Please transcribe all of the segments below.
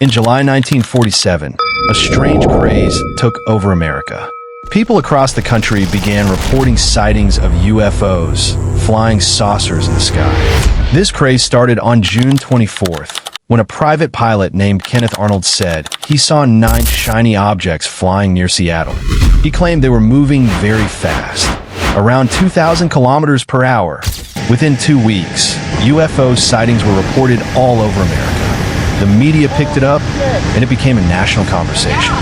In July 1947, a strange craze took over America. People across the country began reporting sightings of UFOs, flying saucers in the sky. This craze started on June 24th, when a private pilot named Kenneth Arnold said he saw 9 shiny objects flying near Seattle. He claimed they were moving very fast, around 2,000 kilometers per hour. Within 2 weeks, UFO sightings were reported all over America. The media picked it up, and it became a national conversation.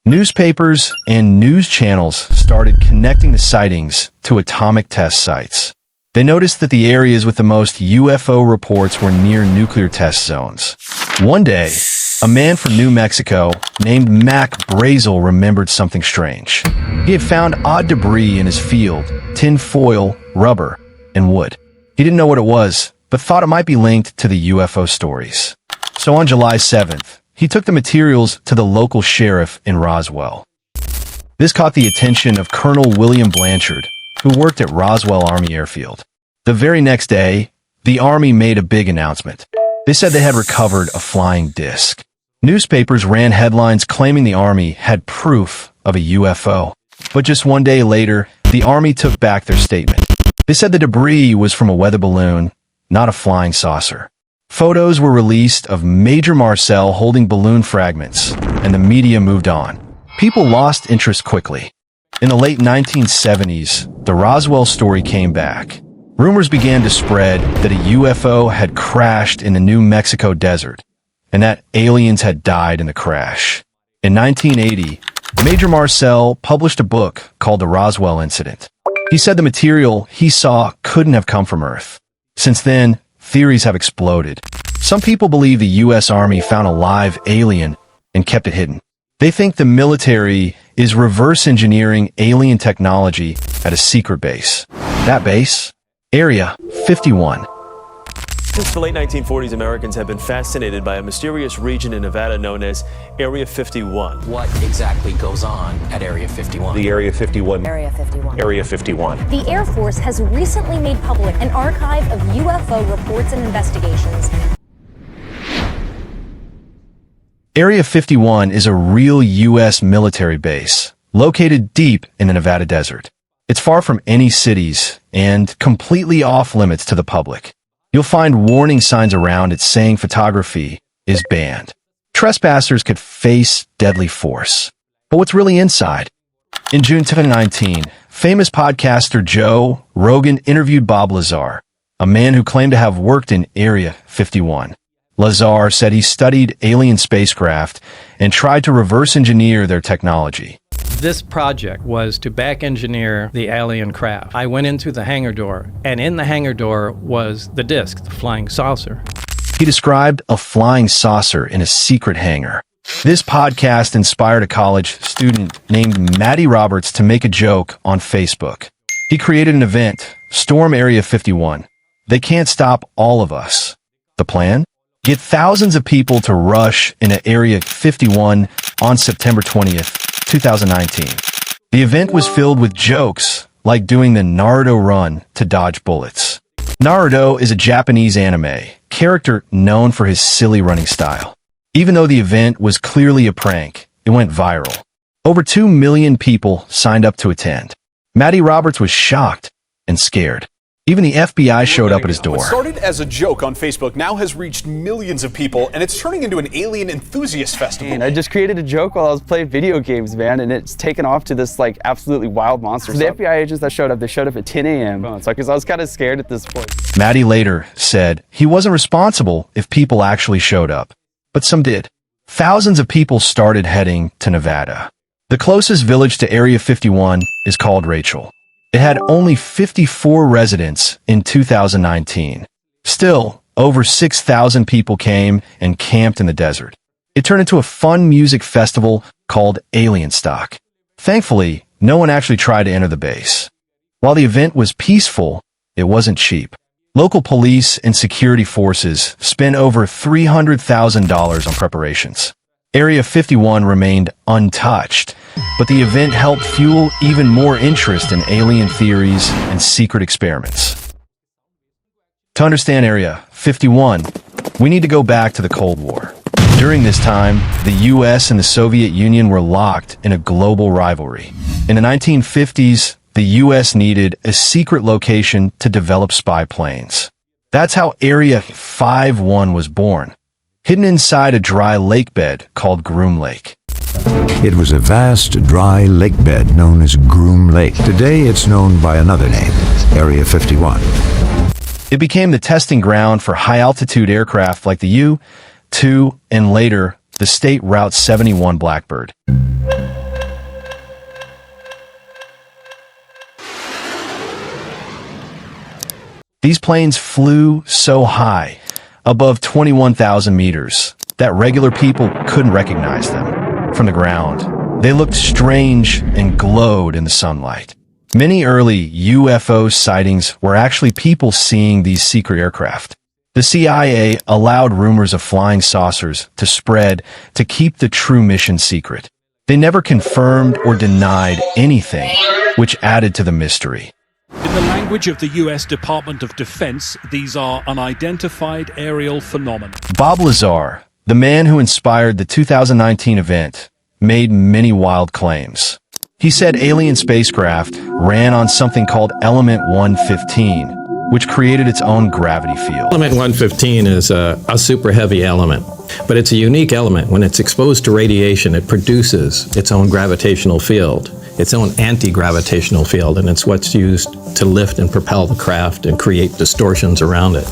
Newspapers and news channels started connecting the sightings to atomic test sites. They noticed that the areas with the most UFO reports were near nuclear test zones. One day, a man from New Mexico named Mac Brazel remembered something strange. He had found odd debris in his field, tin foil, rubber, and wood. He didn't know what it was, but thought it might be linked to the UFO stories. So on July 7th, he took the materials to the local sheriff in Roswell. This caught the attention of Colonel William Blanchard, who worked at Roswell Army Airfield. The very next day, the Army made a big announcement. They said they had recovered a flying disc. Newspapers ran headlines claiming the Army had proof of a UFO. But just one day later, the Army took back their statement. They said the debris was from a weather balloon, not a flying saucer. Photos were released of Major Marcel holding balloon fragments, and the media moved on. People lost interest quickly. In the late 1970s, the Roswell story came back. Rumors began to spread that a UFO had crashed in the New Mexico desert, and that aliens had died in the crash. In 1980, Major Marcel published a book called The Roswell Incident. He said the material he saw couldn't have come from Earth. Since then, theories have exploded. Some people believe the U.S. Army found a live alien and kept it hidden. They think the military is reverse engineering alien technology at a secret base. That base? Area 51. Since the late 1940s, Americans have been fascinated by a mysterious region in Nevada known as Area 51. What exactly goes on at Area 51? The Area 51. Area 51. Area 51. The Air Force has recently made public an archive of UFO reports and investigations. Area 51 is a real U.S. military base, located deep in the Nevada desert. It's far from any cities and completely off limits to the public. You'll find warning signs around it saying photography is banned. Trespassers could face deadly force. But what's really inside? In June 2019, famous podcaster Joe Rogan interviewed Bob Lazar, a man who claimed to have worked in Area 51. Lazar said he studied alien spacecraft and tried to reverse engineer their technology. This project was to back engineer the alien craft. I went into the hangar door, and in the hangar door was the disc, the flying saucer. He described a flying saucer in a secret hangar. This podcast inspired a college student named Matty Roberts to make a joke on Facebook. He created an event, Storm Area 51. They can't stop all of us. The plan? Get thousands of people to rush into Area 51 on September 20th. 2019. The event was filled with jokes, like doing the Naruto run to dodge bullets. Naruto is a Japanese anime character known for his silly running style. Even though the event was clearly a prank, it went viral. Over 2 million people signed up to attend. Matty Roberts was shocked and scared. Even the FBI showed up at his door. What started as a joke on Facebook now has reached millions of people, and it's turning into an alien enthusiast festival. And I just created a joke while I was playing video games, man, and it's taken off to this like absolutely wild monster. So the FBI agents that showed up, they showed up at 10 a.m. So because I was kind of scared at this point. Matty later said he wasn't responsible if people actually showed up, but some did. Thousands of people started heading to Nevada. The closest village to Area 51 is called Rachel. It had only 54 residents in 2019. Still, over 6,000 people came and camped in the desert. It turned into a fun music festival called Alien Stock. Thankfully, no one actually tried to enter the base. While the event was peaceful, it wasn't cheap. Local police and security forces spent over $300,000 on preparations. Area 51 remained untouched, but the event helped fuel even more interest in alien theories and secret experiments. To understand Area 51, we need to go back to the Cold War. During this time, the US and the Soviet Union were locked in a global rivalry. In the 1950s, the US needed a secret location to develop spy planes. That's how Area 51 was born, hidden inside a dry lake bed called Groom Lake. It was a vast, dry lake bed known as Groom Lake. Today it's known by another name, Area 51. It became the testing ground for high-altitude aircraft like the U-2 and later, the State Route 71 Blackbird. These planes flew so high, above 21,000 meters, that regular people couldn't recognize them from the ground. They looked strange and glowed in the sunlight. Many early UFO sightings were actually people seeing these secret aircraft. The CIA allowed rumors of flying saucers to spread to keep the true mission secret. They never confirmed or denied anything, which added to the mystery. In the language of the U.S. Department of Defense, these are unidentified aerial phenomena. Bob Lazar, the man who inspired the 2019 event, made many wild claims. He said alien spacecraft ran on something called Element 115, which created its own gravity field. Element 115 is a super heavy element, but it's a unique element. When it's exposed to radiation, it produces its own gravitational field, its own anti-gravitational field, and it's what's used to lift and propel the craft and create distortions around it.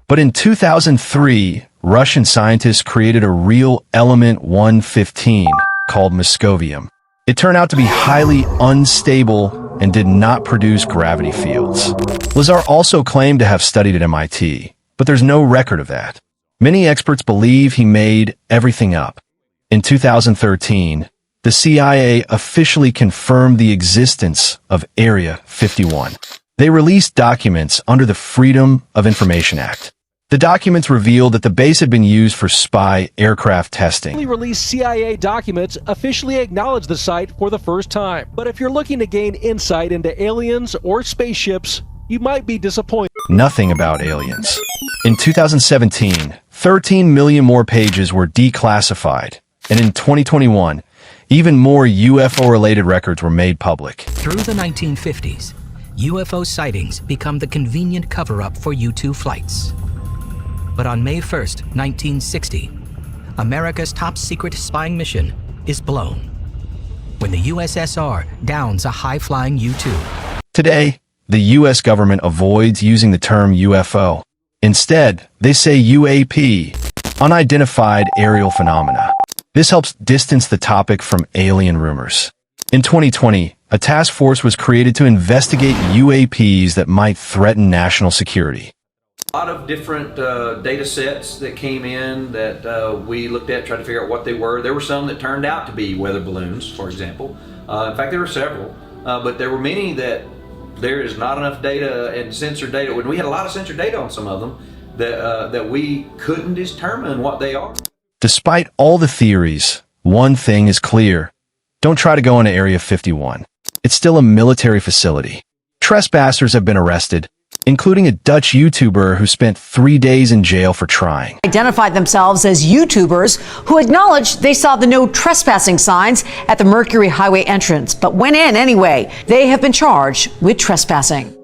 But in 2003, Russian scientists created a real Element 115 called Moscovium. It turned out to be highly unstable and did not produce gravity fields. Lazar also claimed to have studied at MIT, but there's no record of that. Many experts believe he made everything up. In 2013, the CIA officially confirmed the existence of Area 51. They released documents under the Freedom of Information Act. The documents revealed that the base had been used for spy aircraft testing. Released CIA documents officially acknowledge the site for the first time. But if you're looking to gain insight into aliens or spaceships, you might be disappointed. Nothing about aliens. In 2017, 13 million more pages were declassified, and in 2021, even more UFO-related records were made public. Through the 1950s, UFO sightings become the convenient cover-up for U-2 flights. But on May 1st, 1960, America's top-secret spying mission is blown when the USSR downs a high-flying U-2. Today, the U.S. government avoids using the term UFO. Instead, they say UAP, Unidentified Aerial Phenomena. This helps distance the topic from alien rumors. In 2020, a task force was created to investigate UAPs that might threaten national security. A lot of different data sets that came in that we looked at, tried to figure out what they were. There were some that turned out to be weather balloons, for example. In fact, there were several, but there were many that there is not enough data and sensor data. When we had a lot of sensor data on some of them that we couldn't determine what they are. Despite all the theories, one thing is clear. Don't try to go into Area 51. It's still a military facility. Trespassers have been arrested, including a Dutch YouTuber who spent 3 days in jail for trying. Identified themselves as YouTubers who acknowledged they saw the no trespassing signs at the Mercury Highway entrance, but went in anyway. They have been charged with trespassing.